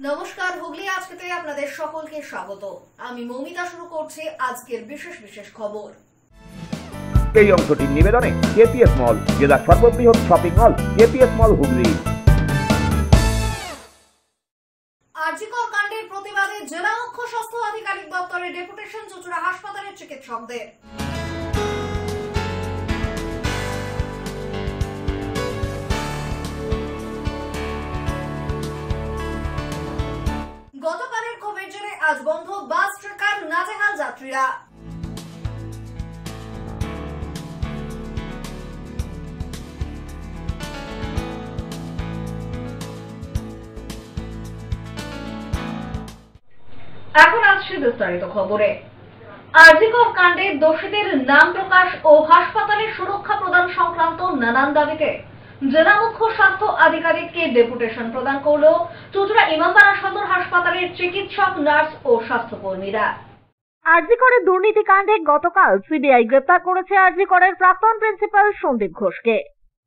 নমস্কার, হুগলি আজকেতে আপনাদের সকলকে স্বাগত। আমি মৌমিতা শুরু করছি আজকের বিশেষ খবর। এই অংশটির নিবেদনে কেপিএস মল, জেলার সর্ববৃহৎ শপিং মল কেপিএস মল হুগলি। আরজিকর কাণ্ডের প্রতিবাদে জেলা মুখ্য স্বাস্থ্য আধিকারিক দপ্তরের ডেপুটেশন চুঁচুড়া হাসপাতালের চিকিৎসকদের। গতকালের ক্ষোভের জেরে আজ বন্ধ বাস, ট্রেকার, নাজেহাল যাত্রীরা। এখন আসছে বিস্তারিত খবরে। আরজিকর কাণ্ডে দোষীদের নাম প্রকাশ ও হাসপাতালের সুরক্ষা প্রদান সংক্রান্ত নানান দাবিতে জেলা মুখ্য স্বাস্থ্য আধিকারিককে ডেপুটেশন প্রদান করল চুঁচুড়া ইমামবাড়া সদর হাসপাতালের চিকিৎসক, নার্স ও স্বাস্থ্যকর্মীরা। আরজিকরের দুর্নীতি কাণ্ডে গতকাল সিবিআই গ্রেপ্তার করেছে আরজিকরের প্রাক্তন প্রিন্সিপাল সন্দীপ ঘোষকে।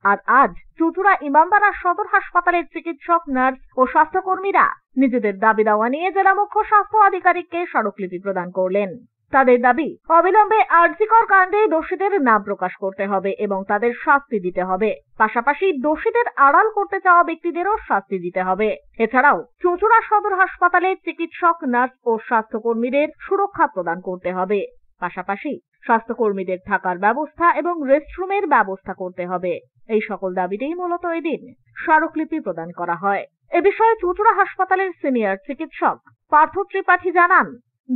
আর আজ চুঁচুড়া ইমামবাড়া সদর হাসপাতালের চিকিৎসক, নার্স ও স্বাস্থ্যকর্মীরা নিজেদের দাবি দাওয়া নিয়ে জেলা মুখ্য স্বাস্থ্য আধিকারিককে স্মারকলিপি প্রদান করলেন। তাদের দাবি, অবিলম্বে আরজিকর কাণ্ডে দোষীদের নাম প্রকাশ করতে হবে এবং তাদের শাস্তি দিতে হবে। পাশাপাশি দোষীদের আড়াল করতে চাওয়া ব্যক্তিদেরও শাস্তি দিতে হবে। এছাড়াও চুঁচুড়া সদর হাসপাতালের চিকিৎসক, নার্স ও স্বাস্থ্যকর্মীদের সুরক্ষা প্রদান করতে হবে। পাশাপাশি স্বাস্থ্যকর্মীদের থাকার ব্যবস্থা এবং রেস্টরুমের ব্যবস্থা করতে হবে। এই সকল দাবিতেই মূলত এদিন স্মারকলিপি প্রদান করা হয়। এ বিষয়ে চুঁচুড়া হাসপাতালের সিনিয়র চিকিৎসক পার্থ ত্রিপাঠী জানান,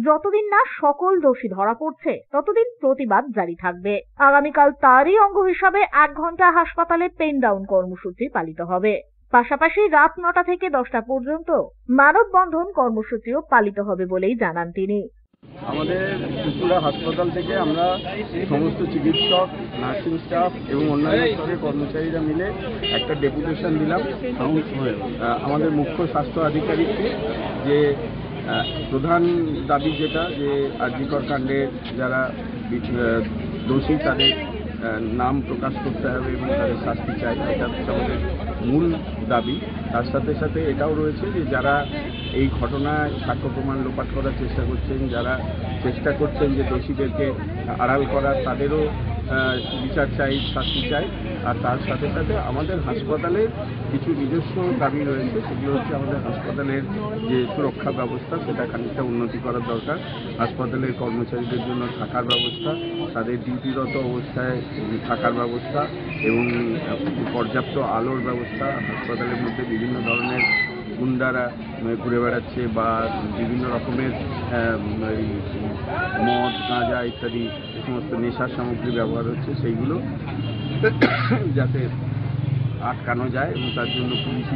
যতদিন না সকল দোষী ধরা পড়ছে ততদিন প্রতিবাদ জারি থাকবে। আগামীকাল তারই অঙ্গ হিসাবে 1 ঘন্টা হাসপাতালে পেন ডাউন কর্মসূচি পালিত হবে। পাশাপাশি রাত 9টা থেকে 10টা পর্যন্ত মানববন্ধন কর্মসূচিও পালিত হবে বলেই জানান তিনি। আমাদের চুঁচুড়া হাসপাতাল থেকে আমরা সমস্ত চিকিৎসক, নার্সিং স্টাফ এবং অন্যান্য স্তরের কর্মচারীরা মিলে একটা ডেপুটেশন দিলাম আমাদের মুখ্য স্বাস্থ্য আধিকারিককে, যে প্রধান দাবি যেটা, যে আরজিকর কাণ্ডের যারা দোষী তাদের নাম প্রকাশ করতে হবে এবং তাদের শাস্তি চাই, এটা হচ্ছে আমাদের মূল দাবি। তার সাথে সাথে এটাও রয়েছে যে যারা এই ঘটনায় সাক্ষ্য প্রমাণ লোপাট করার চেষ্টা করছেন, যারা চেষ্টা করছেন যে দোষীদেরকে আড়াল করার, তাদেরও বিচার চাই, শাস্তি চাই। আর তার সাথে সাথে আমাদের হাসপাতালের কিছু নিজস্ব দাবি রয়েছে, সেগুলো হচ্ছে আমাদের হাসপাতালের যে সুরক্ষা ব্যবস্থা সেটা খানিকটা উন্নতি করার দরকার। হাসপাতালের কর্মচারীদের জন্য থাকার ব্যবস্থা, তাদের ডিউটিরত অবস্থায় থাকার ব্যবস্থা এবং পর্যাপ্ত আলোর ব্যবস্থা। হাসপাতালের মধ্যে বিভিন্ন ধরনের গুন্ডারা ঘুরে বেড়াচ্ছে বা বিভিন্ন রকমের মদ, গাঁজা ইত্যাদি যে সমস্ত নেশার সামগ্রী ব্যবহার হচ্ছে, সেইগুলো যাতে আটকানো যায় এবং তার জন্য পুলিশ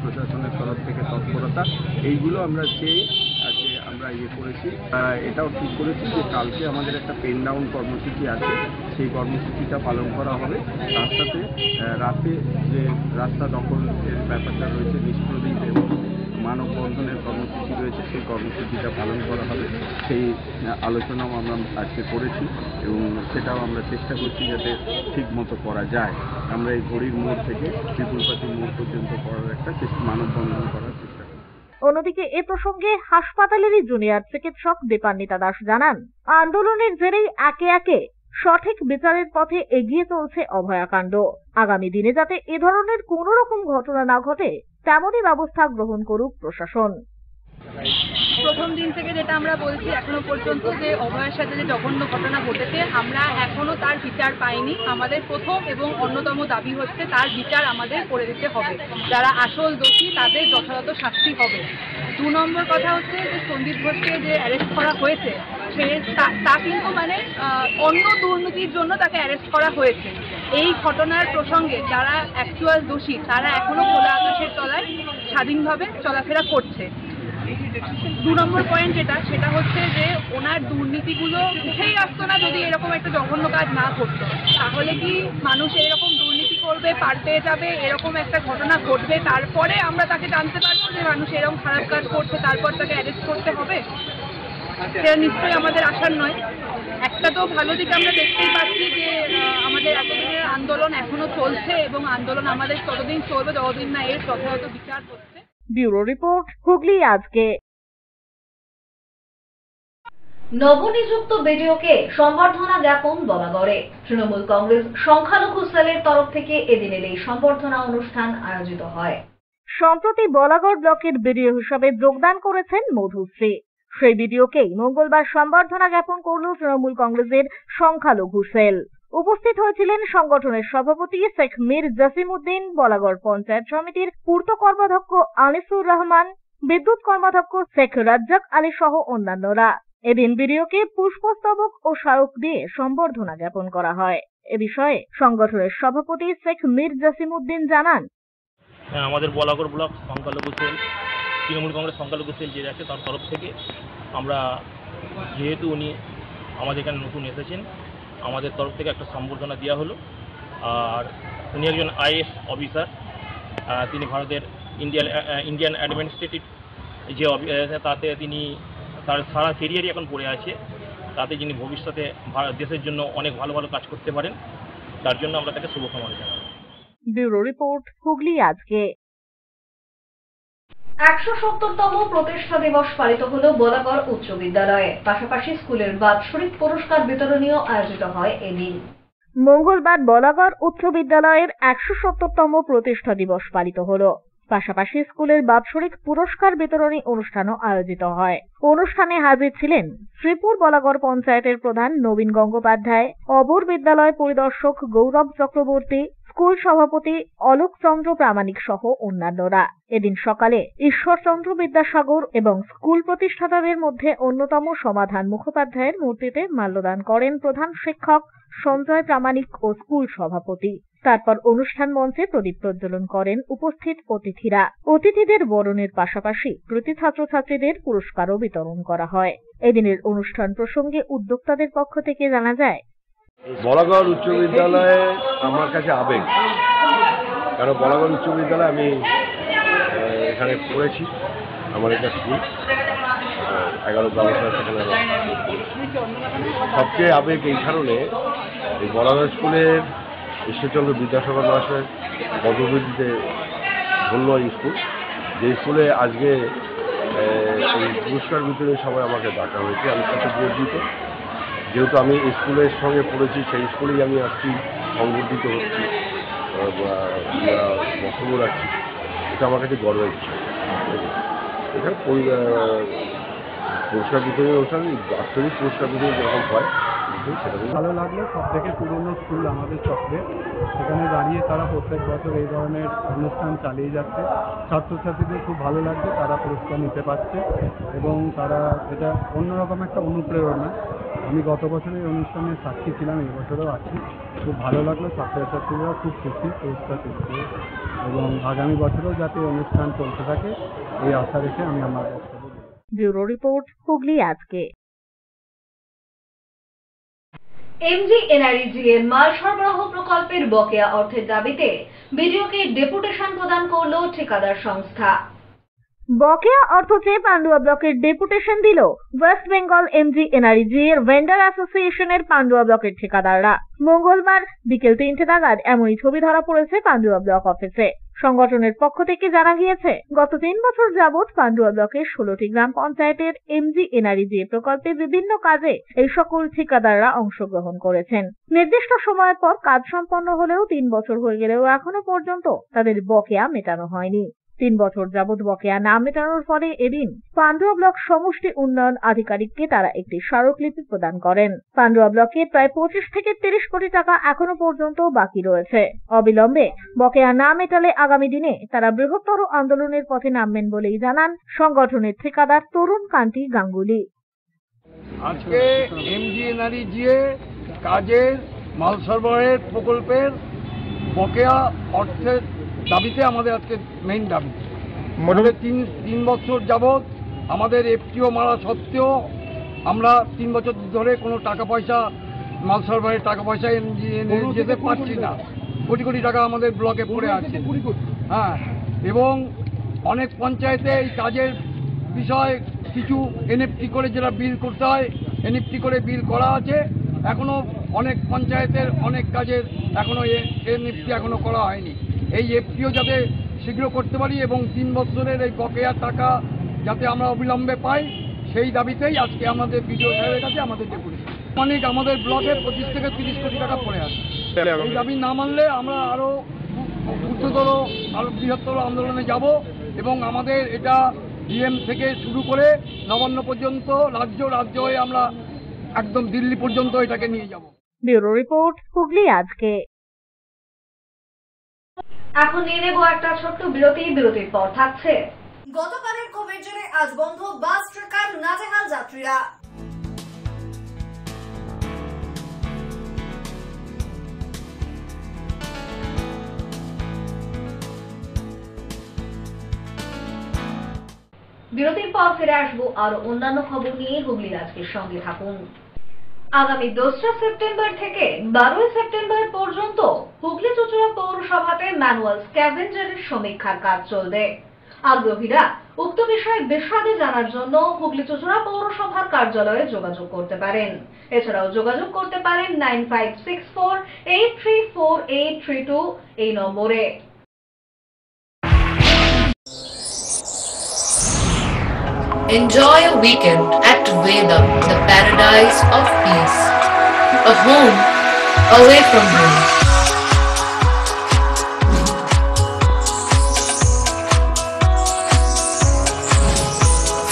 প্রশাসনের তরফ থেকে তৎপরতা, এইগুলো আমরা চেয়ে আজকে আমরা করেছি। এটাও ঠিক করেছি যে কালকে আমাদের একটা পেন ডাউন কর্মসূচি আছে, সেই কর্মসূচিটা পালন করা হবে। তার সাথে রাতে যে রাস্তা দখলের ব্যাপারটা রয়েছে, নিষ্প্রদীপ এবং মানববন্ধনের কর্মসূচি রয়েছে, সেই কর্মসূচিটা পালন করা হবে। সেই আলোচনাও আমরা আজকে করেছি এবং সেটাও আমরা চেষ্টা করছি যাতে ঠিক মতো করা যায়। আমরা এই ঘড়ির মোড় থেকে বিপুলপাতি মোড় পর্যন্ত করার একটা মানববন্ধন করার চেষ্টা করি। অন্যদিকে এ প্রসঙ্গে হাসপাতালেরই জুনিয়র চিকিৎসক দীপান্বিতা দাস জানান, আন্দোলনের জেরেই একে একে সঠিক বিচারের পথে এগিয়ে চলছে অভয়াকাণ্ড। আগামী দিনে যাতে এ ধরনের কোনো রকম ঘটনা না ঘটে তেমনই ব্যবস্থা গ্রহণ করুক প্রশাসন। প্রথম দিন থেকে যেটা আমরা বলছি এখনো পর্যন্ত, যে অভয়ের সাথে যে জঘন্য ঘটনা ঘটেছে, আমরা এখনো তার বিচার পাইনি। আমাদের প্রথম এবং অন্যতম দাবি হচ্ছে তার বিচার আমাদের করে দিতে হবে। যারা আসল দোষী তাদের যথাযথ শাস্তি হবে। 2 নম্বর কথা হচ্ছে যে সন্দীপ ঘোষকে যে অ্যারেস্ট করা হয়েছে, তা কিন্তু অন্য দুর্নীতির জন্য তাকে অ্যারেস্ট করা হয়েছে। এই ঘটনার প্রসঙ্গে যারা অ্যাকচুয়াল দোষী তারা এখনো খোলা আকাশের তলায় স্বাধীনভাবে চলাফেরা করছে। 2 নম্বর পয়েন্ট সেটা হচ্ছে যে ওনার দুর্নীতিগুলো উঠেই আসতো না যদি এরকম একটা জঘন্য কাজ না করতো। তাহলে কি মানুষ এরকম দুর্নীতি করবে, পার পেয়ে যাবে, এরকম একটা ঘটনা ঘটবে, তারপরে আমরা তাকে জানতে পারবো যে মানুষ এরকম খারাপ কাজ করছে, তারপর তাকে অ্যারেস্ট করতে হবে? সেটা নিশ্চয়ই আমাদের আশার নয়। একটা তো ভালো দিক আমরা দেখতেই পাচ্ছি যে আমাদের এতদিনের আন্দোলন এখনো চলছে এবং আন্দোলন আমাদের ততদিন চলবে যতদিন না এর যথাযথ বিচার হচ্ছে। ব্যুরো রিপোর্ট, হুগলি আজকে। নবনিযুক্ত বিডিওকে সম্বর্ধনা জ্ঞাপন বলাগড়ে। তৃণমূল কংগ্রেস সংখ্যালঘু সেলের তরফ থেকে এদিনের এই সম্বর্ধনা অনুষ্ঠান আয়োজিত হয়। সম্প্রতি বলাগড় ব্লকের বিডিও হিসাবে যোগদান করেছেন মধুশ্রী। সেই বিডিওকেই মঙ্গলবার সম্বর্ধনা জ্ঞাপন করল তৃণমূল কংগ্রেসের সংখ্যালঘু সেল। উপস্থিত হয়েছিলেন সংগঠনের সভাপতি শেখ মীর জসিমউদ্দিন, বলাগড় পঞ্চায়েত সমিতির পূর্ত কর্মাধ্যক্ষ আনিসুর রহমান, বিদ্যুৎ কর্মাধ্যক্ষ শেখ রাজ্জাক আলী সহ অন্যান্যরা। এদিন বিডিওকে পুষ্পস্তবক ও স্মারক দিয়ে সম্বর্ধনা জ্ঞাপন করা হয়। এ বিষয়ে সংগঠনের সভাপতি শেখ মীর জসিমউদ্দিন জানান, আমাদের বলাগড় ব্লক সংখ্যালঘু সেল, তৃণমূল কংগ্রেস সংখ্যালঘু সেল যে আছে তার তরফ থেকে আমরা, যেহেতু উনি আমাদের এখানে নতুন এসেছেন, আমাদের তরফ থেকে একটা সম্বর্ধনা দেওয়া হলো। আর উনি একজন আইএএস অফিসার, তিনি ভারতের ইন্ডিয়ান অ্যাডমিনিস্ট্রেটিভ যে তাতে তিনি তার সারা কেরিয়ারই এখন পড়ে আছে, তাতে যিনি ভবিষ্যতে দেশের জন্য অনেক ভালো ভালো কাজ করতে পারেন, তার জন্য আমরা তাকে শুভকামনা জানাই। ব্যুরো রিপোর্ট, হুগলি আজকে। 170তম প্রতিষ্ঠা দিবস পালিত হল বলাগড় উচ্চ বিদ্যালয়ে। পাশাপাশি স্কুলের বাৎসরিক পুরস্কার বিতরণীও আয়োজিত হয় এদিন। মঙ্গলবার বলাগড় উচ্চ বিদ্যালয়ের 170তম প্রতিষ্ঠা দিবস পালিত হলো। পাশাপাশি স্কুলের বাৎসরিক পুরস্কার বিতরণী অনুষ্ঠানও আয়োজিত হয়। অনুষ্ঠানে হাজির ছিলেন শ্রীপুর বলাগড় পঞ্চায়েতের প্রধান নবীন গঙ্গোপাধ্যায়, অবর বিদ্যালয় পরিদর্শক গৌরব চক্রবর্তী, স্কুল সভাপতি অলোক চন্দ্র প্রামাণিক সহ অন্যান্যরা। এদিন সকালে ঈশ্বরচন্দ্র বিদ্যাসাগর এবং স্কুল প্রতিষ্ঠাতাদের মধ্যে অন্যতম সমাধান মুখোপাধ্যায়ের মূর্তিতে মাল্যদান করেন প্রধান শিক্ষক সঞ্জয় প্রামাণিক ও স্কুল সভাপতি। তারপর অনুষ্ঠান মঞ্চে প্রদীপ প্রজ্বলন করেন উপস্থিত অতিথিরা। অতিথিদের বরণের পাশাপাশি প্রতি ছাত্রছাত্রীদের পুরস্কারও বিতরণ করা হয়। এদিনের অনুষ্ঠান প্রসঙ্গে উদ্যোক্তাদের পক্ষ থেকে জানা যায়, বলাগড় উচ্চ বিদ্যালয়ে আমার কাছে আবেগ, কারণ বলাগড় উচ্চ বিদ্যালয়ে আমি এখানে পড়েছি, আমার এটা স্কুল 11-12 বছর সেখানে। সবচেয়ে আবেগ এই কারণে, এই বলাগড় স্কুলের ঈশ্বরচন্দ্র বিদ্যাসাগর মহাশয়ের পদবীতে ধন্য এই স্কুল, যে স্কুলে আজকে এই পুরস্কার বিতরণের সময় আমাকে ডাকা হয়েছে। আমি তাতে গর্বিত, যেহেতু আমি স্কুলের সঙ্গে পড়েছি, সেই স্কুলেই আমি আসছি, সংগঠিত হচ্ছি, বক্তব্য রাখছি, এটা আমার কাছে গর্বের বিষয়। এটা পুরস্কার বিতরণী অনুষ্ঠান, বাৎসরিক পুরস্কার বিতরণী যেরকম হয় সেটা ভালো লাগলো। সব থেকে পুরনো স্কুল আমাদের চক্রে, সেখানে দাঁড়িয়ে তারা প্রত্যেক বছর এই ধরনের অনুষ্ঠান চালিয়ে যাচ্ছে। ছাত্রছাত্রীদের খুব ভালো লাগছে, তারা পুরস্কার নিতে পারছে এবং তারা এটা অন্যরকম একটা অনুপ্রেরণা। আমি গত বছরের অনুষ্ঠানে সাক্ষী ছিলাম, এই বছরও আছি। খুব ভালো লাগলো, ছাত্রছাত্রীরাও খুব খুশি পুরস্কার পেয়েছে এবং আগামী বছরেও যাতে অনুষ্ঠান চলতে থাকে এই আশা রেখে আমি আমার বক্তব্য দিই। ব্যুরো রিপোর্ট, হুগলি আজকে। MGNREG এর মাল সরবরাহ প্রকল্পের বকেয়া অর্থের দাবিতে বিডিওকে ডেপুটেশন প্রদান করল ঠিকাদার সংস্থা। বকেয়া অর্থ চেয়ে পান্ডুয়া ব্লকের ডেপুটেশন দিল ওয়েস্ট বেঙ্গল MGNREG এর ভেন্ডার অ্যাসোসিয়েশনের পান্ডুয়া ব্লকের ঠিকাদাররা। মঙ্গলবার বিকেল 3টে নাগাদ এমনই ছবি ধরা পড়েছে পান্ডুয়া ব্লক অফিসে। সংগঠনের পক্ষ থেকে জানা গিয়েছে, গত 3 বছর যাবৎ পান্ডুয়া ব্লকের 16টি গ্রাম পঞ্চায়েতের MGNREG প্রকল্পে বিভিন্ন কাজে এই সকল ঠিকাদাররা অংশগ্রহণ করেছেন। নির্দিষ্ট সময়ের পর কাজ সম্পন্ন হলেও 3 বছর হয়ে গেলেও এখনো পর্যন্ত তাদের বকেয়া মেটানো হয়নি। 3 বছর যাবৎ বকেয়া না মেটানোর ফলে এদিন পান্ডুয়া ব্লক সমষ্টি উন্নয়ন আধিকারিককে তারা একটি স্মারকলিপি প্রদান করেন। পান্ডুয়া ব্লকে প্রায় 25 থেকে 30 কোটি টাকা এখনো পর্যন্ত বাকি রয়েছে। অবিলম্বে বকেয়া না মেটালে আগামী দিনে তারা বৃহত্তর আন্দোলনের পথে নামবেন বলেই জানান সংগঠনের ঠিকাদার তরুণ কান্তি গাঙ্গুলি। আজকে MGNREG কাজের মাল সরবরাহের প্রকল্পের বকেয়া অর্থের দাবিতে আমাদের আজকে মেইন দাবি। আমাদের 3 বছর যাবৎ আমাদের FTO মারা সত্ত্বেও আমরা 3 বছর ধরে কোনো টাকা পয়সা, মাল সরবরাহের টাকা পয়সা যেতে পারছি না। কোটি কোটি টাকা আমাদের ব্লকে পড়ে আছে। হ্যাঁ, এবং অনেক পঞ্চায়েতে এই কাজের বিষয় কিছু NFT করে যেটা বিল করতে হয়, NFT করে বিল করা আছে। এখনো অনেক পঞ্চায়েতের অনেক কাজের এখনো NFT এখনো করা হয়নি। এই FTO যাতে শীঘ্র করতে পারি এবং 3 বছরের এই বকেয়া টাকা যাতে আমরা অবিলম্বে পাই সেই দাবিতেই আজকে আমাদের বিডিও সাহেবের কাছে আমাদের ডেপুটেশন। অনেক আমাদের ব্লকে 25 থেকে 30 কোটি টাকা পড়ে আছে। এই দাবি না মানলে আমরা আরও উচ্চতর আরও বৃহত্তর আন্দোলনে যাব এবং আমাদের এটা ডিএম থেকে শুরু করে নবান্ন পর্যন্ত রাজ্য হয়ে আমরা একদম দিল্লি পর্যন্ত এটাকে নিয়ে যাব। ব্যুরো রিপোর্ট, হুগলি আজকে। এখন নিয়ে নেব একটা ছোট্ট বিরতির পর থাকছে গতকালের ক্ষোভের জেরে আজ বন্ধ বাস ট্রাকার নাজেহাল যাত্রীরা। বিরতির পর ফিরে আসবো আরো অন্যান্য খবর নিয়ে। হুগলি আজকের সঙ্গে থাকুন। আগামী 2রা সেপ্টেম্বর থেকে 12ই সেপ্টেম্বর পর্যন্ত হুগলি চুঁচুড়া পৌরসভাতে ম্যানুয়াল স্ক্যাভেঞ্জারের সমীক্ষার কাজ চলবে। আগ্রহীরা উক্ত বিষয়ে বিশদে জানার জন্য হুগলি চুঁচুড়া পৌরসভার কার্যালয়ে যোগাযোগ করতে পারেন। এছাড়াও যোগাযোগ করতে পারেন 9564834832 এই নম্বরে। Enjoy a weekend at Vedam, the paradise of peace. A home away from home.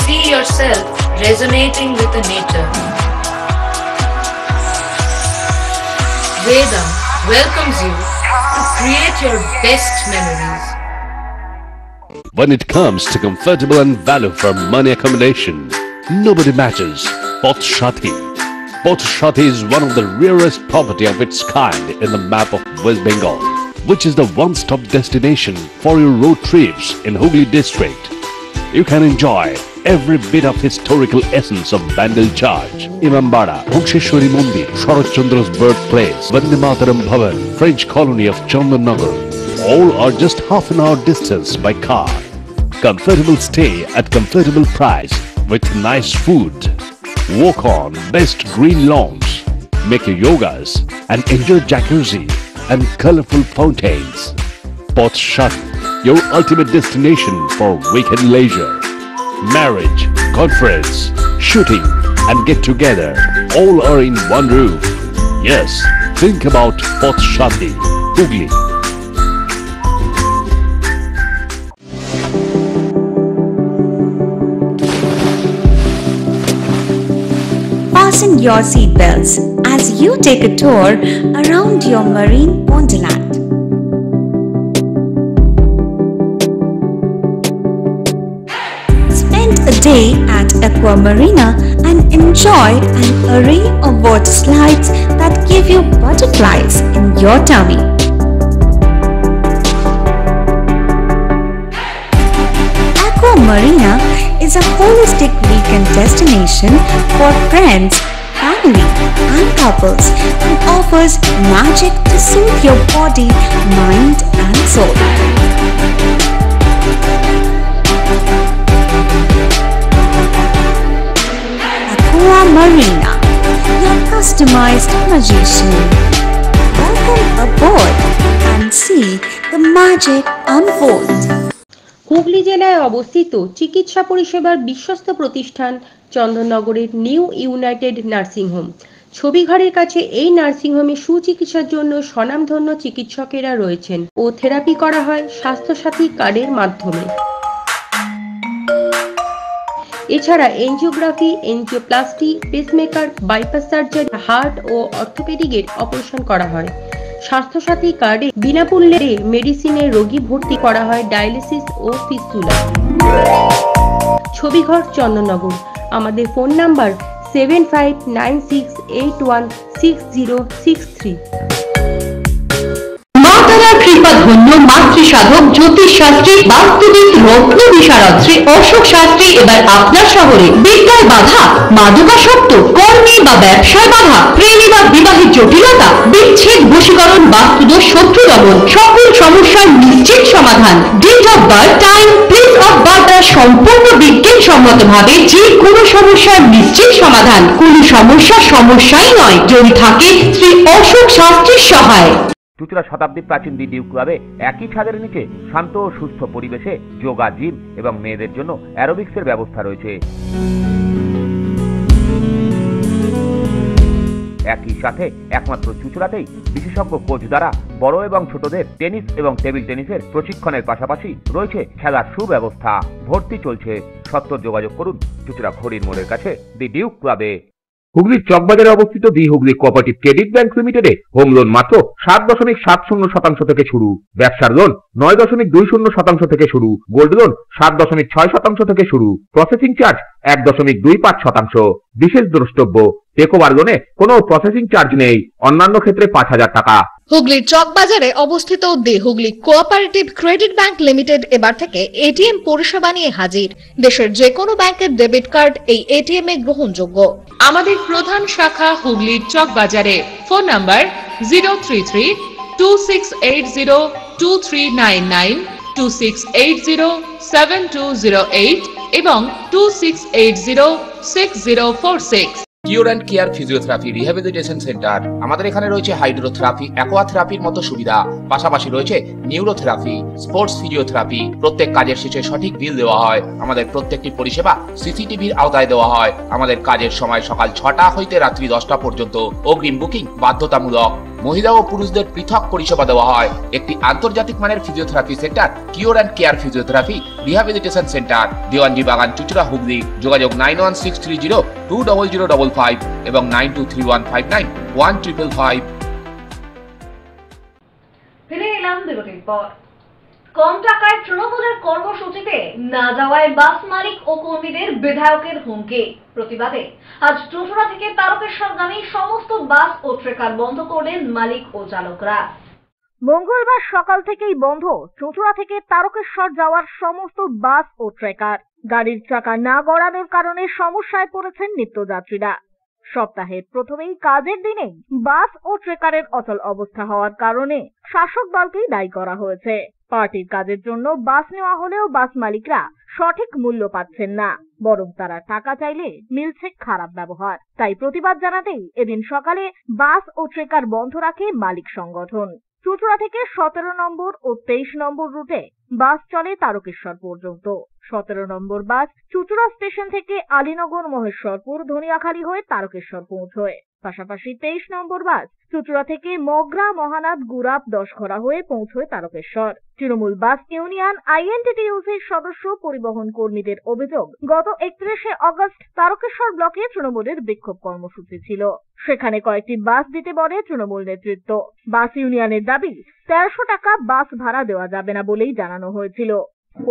See yourself resonating with the nature. Vedam welcomes you to create your best memories. When it comes to comfortable and value for money accommodation, nobody matches Pothshati. Pothshati is one of the rarest property of its kind in the map of West Bengal, which is the one-stop destination for your road trips in Hooghly district. You can enjoy every bit of historical essence of Bandel Church, Imambara, Bhuksheshwari Mandir, Sharat Chandra's birthplace, Vande Mataram Bhavan, French colony of Chandannagar. All are just half an hour distance by car. Comfortable stay at comfortable price with nice food. Walk on best green lawns, make your yogas and enjoy jacuzzi and colorful fountains. Pothshati, your ultimate destination for weekend leisure. Marriage, conference, shooting and get together all are in one roof. Yes, think about Pothshati, Hooghly. Fasten your seatbelts as you take a tour around your marine wonderland. Spend a day at Aqua Marina and enjoy an array of water slides that give you butterflies in your tummy. Aqua Marina is a holistic weekend destination for friends, family and couples and offers magic to soothe your body, mind and soul. Aqua Marina, your customized magician. Welcome aboard and see the magic unfold. Hooghly জেলায় অবস্থিত চিকিৎসা পরিষেবার বিশ্বস্ত প্রতিষ্ঠান চন্দননগরের new United nursing home. ছবিঘরের কাছে এই nursing হোমে সুচিকিৎসার জন্য স্বনামধন্য চিকিৎসকেরা রয়েছেন ও থেরাপি করা হয় স্বাস্থ্যসাথী কার্ডের মাধ্যমে। এছাড়া angiography, angioplasty, pacemaker, bypass surgery, heart ও অর্থোপেডিকের অপারেশন করা হয়। স্বাস্থ্যসাথী কার্ডে বিনামূল্যে মেডিসিনে রোগী ভর্তি করা হয় ডায়ালিসিস ও ফিস্তুলা। ছবিঘর চন্দননগর। আমাদের ফোন নাম্বার 7596816063। কৃপাধন্য মাতৃসাধক জ্যোতিষ শাস্ত্রী, বাস্তুবিদ, রত্ন বিশারদ শ্রী অশোক শাস্ত্রী এবার আপনার শহরে। বিদ্যায় বাধা, মাদকাসক্ত, কর্মে বা ব্যবসায় বাধা, প্রেমে বা বিবাহের জটিলতা, বিচ্ছেদ, বশীকরণ, বাস্তুদোষ, শত্রু দমন, সকল সমস্যার নিশ্চিত সমাধান। Date of birth, time, place of birth সম্পূর্ণ বিজ্ঞানসম্মত ভাবে যে কোনো সমস্যার নিশ্চিত সমাধান। কোনো সমস্যাই নয় যদি থাকে শ্রী অশোক শাস্ত্রীর সহায়। চুঁচুড়া শতাব্দী প্রাচীন দি ডিউক ক্লাবে একই ছাদের নিচে শান্ত ও সুস্থ পরিবেশে যোগা, জিম এবং মেয়েদের জন্য অ্যারোবিক্সের ব্যবস্থা রয়েছে। একই সাথে একমাত্র চুঁচুড়াতেই বিশেষজ্ঞ কোচ দ্বারা বড় এবং ছোটদের টেনিস এবং টেবিল টেনিসের প্রশিক্ষণের পাশাপাশি রয়েছে খেলার সুব্যবস্থা। ভর্তি চলছে। সত্তর যোগাযোগ করুন চুঁচুড়া ঘড়ির মোড়ের কাছে দি ডিউক ক্লাবে। হুগলির চকবাজারে অবস্থিত the Hooghly cooperative credit bank লিমিটেডে হোম লোন মাত্র 7.70% থেকে শুরু, ব্যবসার লোন 9.20% থেকে শুরু, গোল্ড লোন 7.6% থেকে শুরু, প্রসেসিং চার্জ 1.25%। বিশেষ দ্রষ্টব্য, টেকওভার লোনে কোনো প্রসেসিং চার্জ নেই, অন্যান্য ক্ষেত্রে 5,000 টাকা। হুগলির চকবাজারে অবস্থিত the Hooghly cooperative credit bank limited এবার থেকে এটিএম পরিষেবা নিয়ে হাজির। দেশের যে কোনো ব্যাংকের ডেবিট কার্ড এই এটিএম এ গ্রহণযোগ্য। আমাদের প্রধান শাখা হুগলির চকবাজারে। ফোন নাম্বার 033-2680-2399, 2680-7208 এবং 2680-6046। Cure and care physiotherapy rehabilitation centre. আমাদের এখানে রয়েছে হাইড্রোথেরাপি, অ্যাকোয়াথেরাপির মতো সুবিধা, পাশাপাশি রয়েছে নিউরোথেরাপি, স্পোর্টস ফিজিওথেরাপি। প্রত্যেক কাজের শেষে সঠিক বিল দেওয়া হয়। আমাদের প্রত্যেকটি পরিষেবা সিসিটিভির আওতায় দেওয়া হয়। আমাদের কাজের সময় সকাল 6টা হইতে রাত্রি 10টা পর্যন্ত। অগ্রিম বুকিং বাধ্যতামূলক। মহিলা ও পুরুষদের পৃথক পরিষেবা দেওয়া হয়। একটি আন্তর্জাতিক মানের physiotherapy centre cure and care physiotherapy rehabilitation centre, Dewanji বাগান, চুঁচুড়া, হুগলি। যোগাযোগ 9163020055 এবং 9231591555। ফিরে এলাম বিরতির পর। কম টাকায় তৃণমূলের কর্মসূচিতে না যাওয়ায় বাস মালিক ও কর্মীদের বিধায়কের হুমকি। প্রতিবাদে আজ চুঁচুড়া থেকে তারকেশ্বরগামী সমস্ত বাস ও ট্রেকার বন্ধ করলেন মালিক ও চালকরা। মঙ্গলবার সকাল থেকেই বন্ধ চুঁচুড়া থেকে তারকেশ্বর যাওয়ার সমস্ত বাস ও ট্রেকার। গাড়ির চাকা না গড়ানোর কারণে সমস্যায় পড়েছেন নিত্যযাত্রীরা। সপ্তাহের প্রথমেই কাজের দিনেই বাস ও ট্রেকারের অচল অবস্থা হওয়ার কারণে শাসক দলকেই দায়ী করা হয়েছে। পার্টির কাজের জন্য বাস নেওয়া হলেও বাস মালিকরা সঠিক মূল্য পাচ্ছেন না, বরং তারা টাকা চাইলে মিলছে খারাপ ব্যবহার। তাই প্রতিবাদ জানাতেই এদিন সকালে বাস ও ট্রেকার বন্ধ রাখে মালিক সংগঠন। চুঁচুড়া থেকে 17 নম্বর ও 23 নম্বর রুটে বাস চলে তারকেশ্বর পর্যন্ত। 17 নম্বর বাস চুঁচুড়া স্টেশন থেকে আলীনগর, মহেশ্বরপুর, ধনিয়াখালী হয়ে তারকেশ্বর পৌঁছয়। পাশাপাশি 23 নম্বর বাস চুঁচুড়া থেকে মগরা, মহানাদ, গুরাপ, দশঘরা হয়ে পৌঁছয় তারকেশ্বর। তৃণমূল বাস ইউনিয়ন আইএনটিটিইউসির সদস্য পরিবহন কর্মীদের অভিযোগ, গত 31শে আগস্ট তারকেশ্বর ব্লকে তৃণমূলের বিক্ষোভ কর্মসূচি ছিল। সেখানে কয়েকটি বাস দিতে বলে তৃণমূল নেতৃত্ব। বাস ইউনিয়নের দাবি 1300 টাকা বাস ভাড়া দেওয়া যাবে না বলেই জানানো হয়েছিল।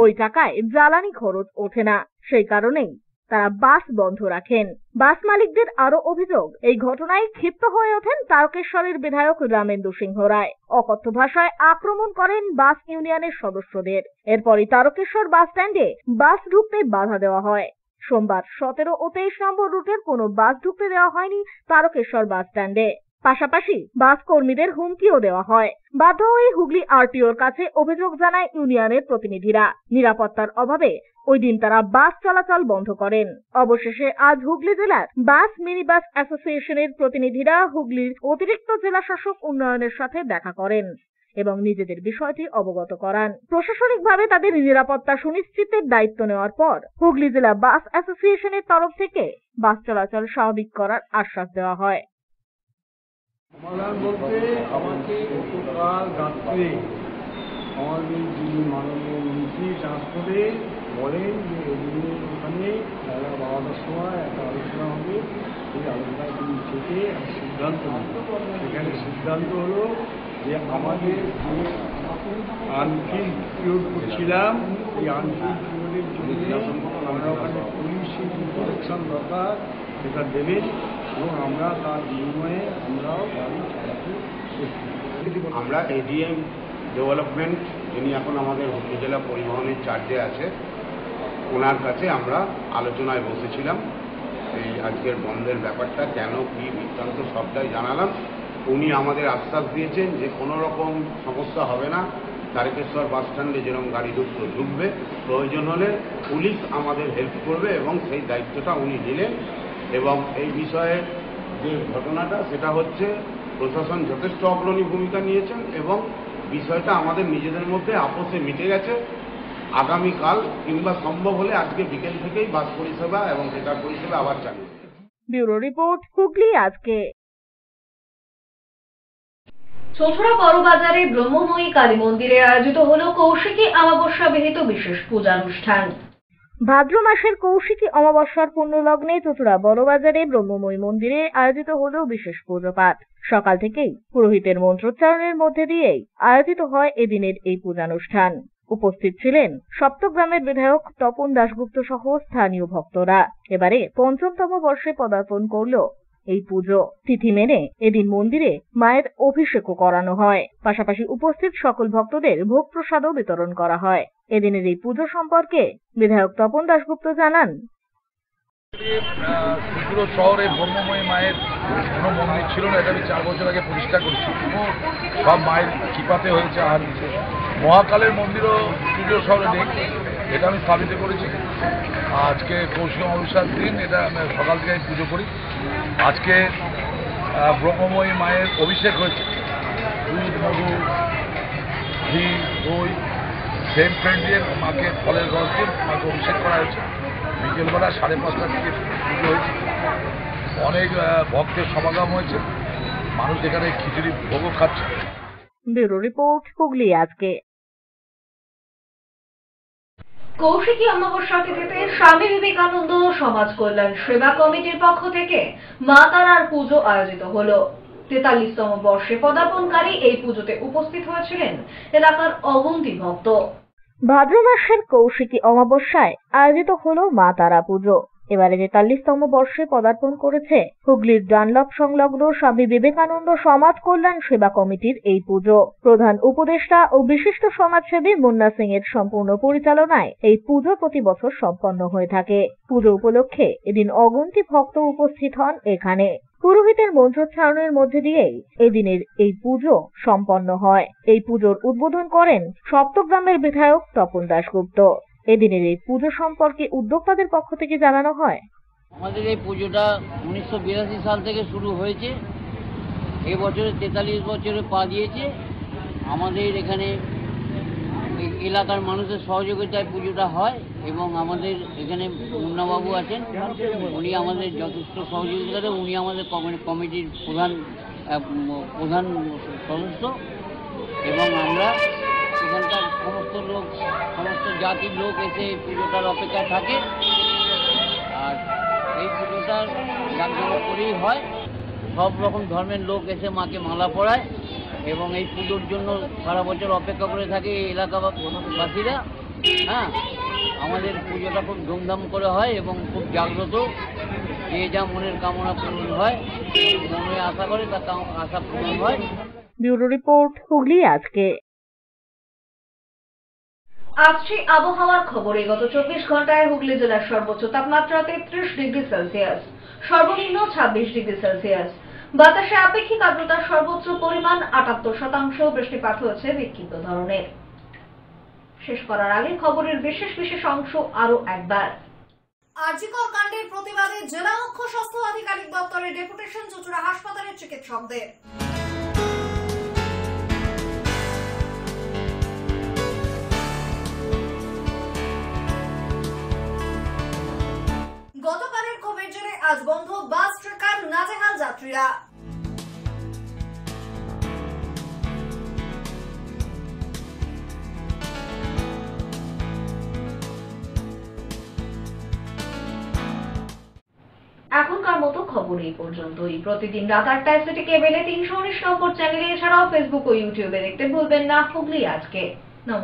ওই টাকায় জ্বালানি খরচ ওঠে না, সেই কারণেই তারা বাস বন্ধ রাখেন। বাস মালিকদের আরো অভিযোগ, এই ঘটনায় ক্ষিপ্ত হয়ে ওঠেন তারকেশ্বরের বিধায়ক রামেন্দু সিংহ রায়। অকথ্য ভাষায় আক্রমণ করেন বাস ইউনিয়নের সদস্যদের। এরপরই তারকেশ্বর বাস স্ট্যান্ডে বাস ঢুকতে বাধা দেওয়া হয়। সোমবার 17 ও 23 নম্বর রুটের কোনো বাস ঢুকতে দেওয়া হয়নি তারকেশ্বর বাস স্ট্যান্ডে। পাশাপাশি বাস কর্মীদের হুমকিও দেওয়া হয়। বাধ্য হয়ে হুগলি আরটিওর কাছে অভিযোগ জানায় ইউনিয়নের প্রতিনিধিরা। নিরাপত্তার অভাবে ওই দিন তারা বাস চলাচল বন্ধ করেন। অবশেষে আজ হুগলি জেলার বাস মিনি বাস অ্যাসোসিয়েশনের প্রতিনিধিরা হুগলির অতিরিক্ত জেলা শাসক উন্নয়নের সাথে দেখা করেন এবং নিজেদের বিষয়টি অবগত করান। প্রশাসনিকভাবে তাদের নিরাপত্তা সুনিশ্চিতের দায়িত্ব নেওয়ার পর হুগলি জেলা বাস অ্যাসোসিয়েশনের তরফ থেকে বাস চলাচল স্বাভাবিক করার আশ্বাস দেওয়া হয়। সমাধান বলতে আমাকে গতকাল রাত্রে আমাদের যিনি মাননীয় মন্ত্রী ট্রান্সপোর্টে বলেন যে এদিনের ওখানে বেলা 12টার সময় একটা আলোচনা হবে, সেই আলোচনায় তিনি থেকে সিদ্ধান্ত নেন। সেখানে সিদ্ধান্ত হলো যে আমাদের যে আনফিল্ড পিরিয়ড করছিলাম, এই আনফিল্ড পিরিয়ডের জন্য আমরা ওখানে পুলিশের যে প্রোটেকশন দরকার সেটা দেবেন এবং আমরা তার বিনিময়ে আমরাও গাড়ি চালাতে প্রস্তুত। আমরা এডিএম ডেভেলপমেন্ট, যিনি এখন আমাদের হুগলি জেলা পরিবহনের চার্জে আছে, ওনার কাছে আমরা আলোচনায় বসেছিলাম। এই আজকের বন্ধের ব্যাপারটা কেন, কী বৃত্তান্ত সবটাই জানালাম। উনি আমাদের আশ্বাস দিয়েছেন যে কোনো রকম সমস্যা হবে না, তারকেশ্বর বাস স্ট্যান্ডে যেরকম গাড়ি ঢুকবে, প্রয়োজন হলে পুলিশ আমাদের হেল্প করবে এবং সেই দায়িত্বটা উনি নিলেন। এবং এই বিষয়ে যে ঘটনাটা সেটা হচ্ছে প্রশাসন যথেষ্ট অগ্রণী ভূমিকা নিয়েছেন এবং বিষয়টা আমাদের নিজেদের মধ্যে আপোষে মিটে গেছে। আগামীকাল কিংবা সম্ভব হলে আজকে বিকেল থেকেই বাস পরিষেবা এবং ট্রেকার পরিষেবা আবার চালু হবে। ব্যুরো রিপোর্ট, হুগলি আজকে। চৌধুরা বড়বাজারে ব্রহ্মময়ী কালী মন্দিরে আয়োজিত হল কৌশিকী অমাবস্যা বিহিত বিশেষ পূজানুষ্ঠান। ভাদ্র মাসের কৌশিকী অমাবস্যার পুণ্যলগ্নে চৌধুরা বড়বাজারে ব্রহ্মময়ী মন্দিরে আয়োজিত হল বিশেষ পুজো পাঠ। সকাল থেকেই পুরোহিতের মন্ত্রোচ্চারণের মধ্যে দিয়েই আয়োজিত হয় এদিনের এই পূজানুষ্ঠান। উপস্থিত ছিলেন সপ্তগ্রামের বিধায়ক তপন দাশগুপ্ত সহ স্থানীয় ভক্তরা। এবারে ৫ম বর্ষে পদার্পণ করল এই পুজো। তিথি মেনে এদিন মন্দিরে মায়ের অভিষেকও করানো হয়। পাশাপাশি উপস্থিত সকল ভক্তদের ভোগ প্রসাদও বিতরণ করা হয়। এদিনের এই পুজো সম্পর্কে বিধায়ক তপন দাশগুপ্ত জানান, পুরো শহরে ব্রহ্মময়ী মায়ের কোনো মন্দির ছিল না, এটা আমি 4 বছর আগে প্রতিষ্ঠা করেছি। সব মায়ের কৃপাতে হয়েছে। আর মহাকালের মন্দিরও পুজো শহরে নেই, এটা আমি স্থাপিত করেছি। আজকে কৌশিকী অমাবস্যার দিন, এটা আমি সকাল থেকে পুজো করি। আজকে ব্রহ্মময়ী মায়ের অভিষেক হয়েছে। দুধ, মধু, ঘি, দই, সেম ফ্রেন্ড দিয়ে মাকে ফলের রস দিয়ে মাকে অভিষেক করা হয়েছে। বিকেলবেলা 5:30 থেকে পুজো হয়েছে। অনেক ভক্তের সমাগম হয়েছে। মানুষ এখানে খিচুড়ি ভোগও খাচ্ছে। ব্যুরো রিপোর্ট, হুগলি আজকে। কৌশিকী অমাবস্যা তিথিতে স্বামী বিবেকানন্দ সমাজ কল্যাণ সেবা কমিটির পক্ষ থেকে মা তারার পুজো আয়োজিত হল। 43তম বর্ষে পদার্পণকারী এই পুজোতে উপস্থিত হয়েছিলেন এলাকার অগুন্তি ভক্ত। ভাদ্র মাসের কৌশিকী অমাবস্যায় আয়োজিত হল মা তারা পুজো। এবারে 43তম বর্ষে পদার্পণ করেছে হুগলির ডানলপ সংলগ্ন স্বামী বিবেকানন্দ সমাজ কল্যাণ সেবা কমিটির এই পুজো। প্রধান উপদেষ্টা ও বিশিষ্ট সমাজসেবী মুন্না সিং এর সম্পূর্ণ পরিচালনায় এই পুজো প্রতি বছর সম্পন্ন হয়ে থাকে। পুজো উপলক্ষে এদিন অগন্তি ভক্ত উপস্থিত হন এখানে। পুরোহিতের মন্ত্রোচ্চারণের মধ্যে দিয়েই এদিনের এই পুজো সম্পন্ন হয়। এই পুজোর উদ্বোধন করেন সপ্তগ্রামের বিধায়ক তপন দাশগুপ্ত। এদিনের এই পুজো সম্পর্কে উদ্যোক্তাদের পক্ষ থেকে জানানো হয়, আমাদের এই পুজোটা 1982 সাল থেকে শুরু হয়েছে। এই বছরে 43 বছরে পা দিয়েছে। আমাদের এখানে এলাকার মানুষের সহযোগিতায় পুজোটা হয় এবং আমাদের এখানে মুন্নাবাবু আছেন, উনি আমাদের যথেষ্ট সহযোগিতা করেন। উনি আমাদের কমিটির প্রধান সদস্য এবং আমরা এখানকার সমস্ত জাতির লোক এসে পুজোটার অপেক্ষায় থাকে। আর এই পুজোটার জাঁকজমক করেই হয়। সব রকম ধর্মের লোক এসে মাকে মালা পরায় এবং এই পুজোর জন্য সারা বছর অপেক্ষা করে থাকে এই এলাকাবাসীরা। হ্যাঁ, আমাদের পুজোটা খুব ধুমধাম করে হয় এবং খুব জাগ্রত। যে যা মনের কামনা পূরণ হয়, মনে আশা করে তা আশা পূরণ হয়। ব্যুরো রিপোর্ট, হুগলি আজকে। আসছে আবহাওয়ার খবরে। গত 24 ঘন্টায় হুগলি জেলার সর্বোচ্চ তাপমাত্রা 33 ডিগ্রি সেলসিয়াস, সর্বনিম্ন 26 ডিগ্রি সেলসিয়াস। বাতাসে আপেক্ষিক আর্দ্রতার সর্বোচ্চ পরিমাণ 78%। বৃষ্টিপাত হয়েছে বিক্ষিপ্ত ধরনের। শেষ করার আগে খবরের বিশেষ অংশ আরো একবার। আরজিকর কাণ্ডের প্রতিবাদে জেলা মুখ্য স্বাস্থ্য আধিকারিক দপ্তরের ডেপুটেশন চুঁচুড়া হাসপাতালের চিকিৎসকদের। গতকালের ক্ষোভের জেরে আজ বন্ধ বাস, ট্রেকার, নাজেহাল যাত্রীরা। এখনকার মতো খবর এই পর্যন্তই। প্রতিদিন রাত 8টায় সিটি কেবেলে 319 নম্বর চ্যানেলে, এছাড়াও ফেসবুক ও ইউটিউবে দেখতে ভুলবেন না হুগলি আজকে। নমস্কার।